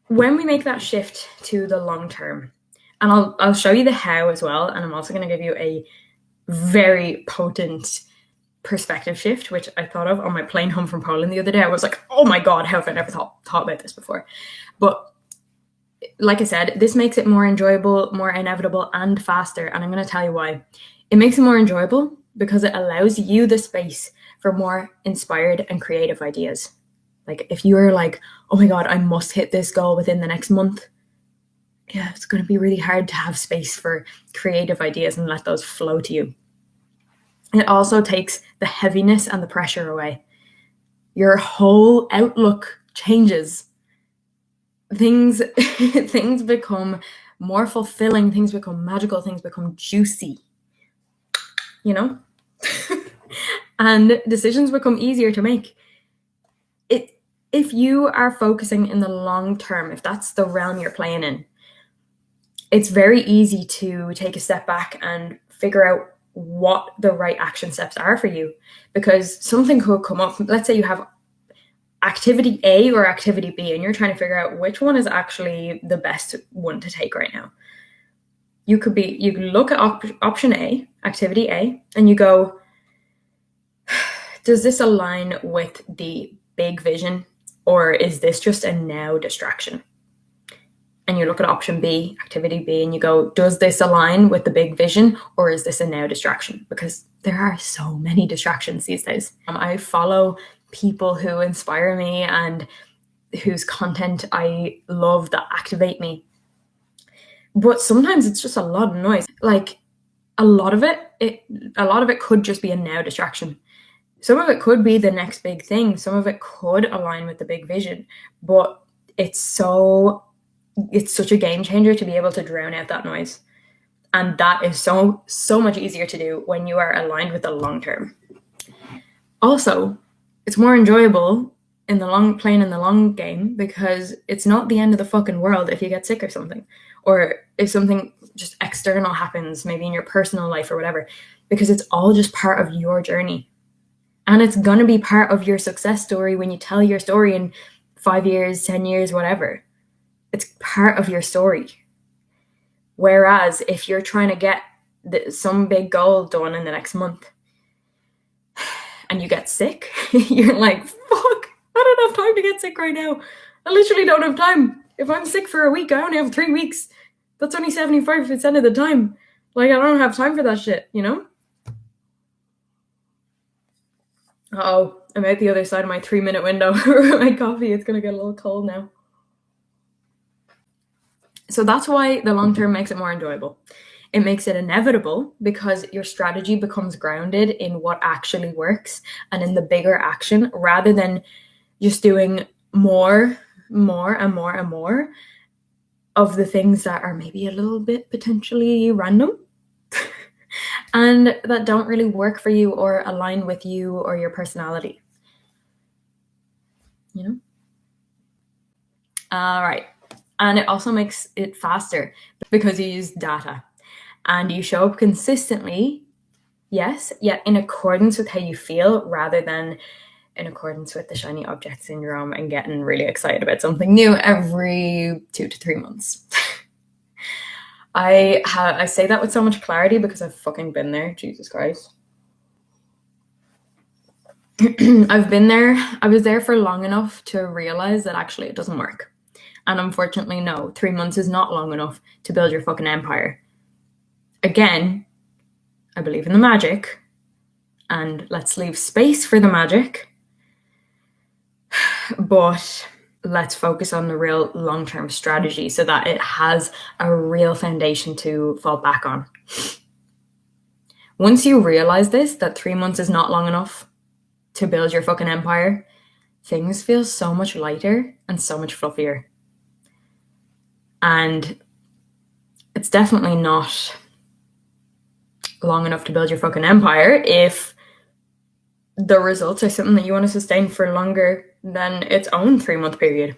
when we make that shift to the long term, and I'll show you the how as well, and I'm also going to give you a very potent perspective shift, which I thought of on my plane home from Poland the other day. I was like, oh my God, how have I never thought about this before? But like I said, this makes it more enjoyable, more inevitable, and faster. And I'm going to tell you why. It makes it more enjoyable because it allows you the space for more inspired and creative ideas. Like if you're like, oh my God, I must hit this goal within the next month. Yeah, it's going to be really hard to have space for creative ideas and let those flow to you. It also takes the heaviness and the pressure away. Your whole outlook changes. Things become more fulfilling, things become magical, things become juicy, you know? And decisions become easier to make. If you are focusing in the long term, if that's the realm you're playing in, it's very easy to take a step back and figure out what the right action steps are for you, because something could come up. Let's say you have activity A or activity B, and you're trying to figure out which one is actually the best one to take right now. You could look at option A, activity A, and you go, does this align with the big vision, or is this just a now distraction? And you look at option B, activity B, and you go, does this align with the big vision, or is this a now distraction? Because there are so many distractions these days. I follow people who inspire me and whose content I love, that activate me. But sometimes it's just a lot of noise. Like a lot of it could just be a now distraction. Some of it could be the next big thing. Some of it could align with the big vision, but it's such a game changer to be able to drown out that noise. And that is so much easier to do when you are aligned with the long term. Also, it's more enjoyable playing in the long game, because it's not the end of the fucking world if you get sick or something, or if something just external happens, maybe in your personal life or whatever, because it's all just part of your journey. And it's going to be part of your success story when you tell your story in 5 years, 10 years, whatever. It's part of your story. Whereas if you're trying to get some big goal done in the next month and you get sick, you're like, fuck, I don't have time to get sick right now. I literally don't have time. If I'm sick for a week, I only have 3 weeks. That's only 75% of the time. Like, I don't have time for that shit, you know? Uh-oh, I'm out the other side of my 3-minute window for my coffee. It's going to get a little cold now. So that's why the long term makes it more enjoyable. It makes it inevitable because your strategy becomes grounded in what actually works and in the bigger action, rather than just doing more of the things that are maybe a little bit potentially random and that don't really work for you or align with you or your personality. You know? All right. And it also makes it faster because you use data and you show up consistently, yes, yet in accordance with how you feel, rather than in accordance with the shiny object syndrome and getting really excited about something new every 2 to 3 months. I say that with so much clarity because I've fucking been there. Jesus Christ. I've been there. I was there for long enough to realize that actually it doesn't work. And unfortunately, no, 3 months is not long enough to build your fucking empire. Again, I believe in the magic, and let's leave space for the magic. But let's focus on the real long-term strategy so that it has a real foundation to fall back on. Once you realize this, that 3 months is not long enough to build your fucking empire, things feel so much lighter and so much fluffier. And it's definitely not long enough to build your fucking empire if the results are something that you want to sustain for longer than its own 3-month period.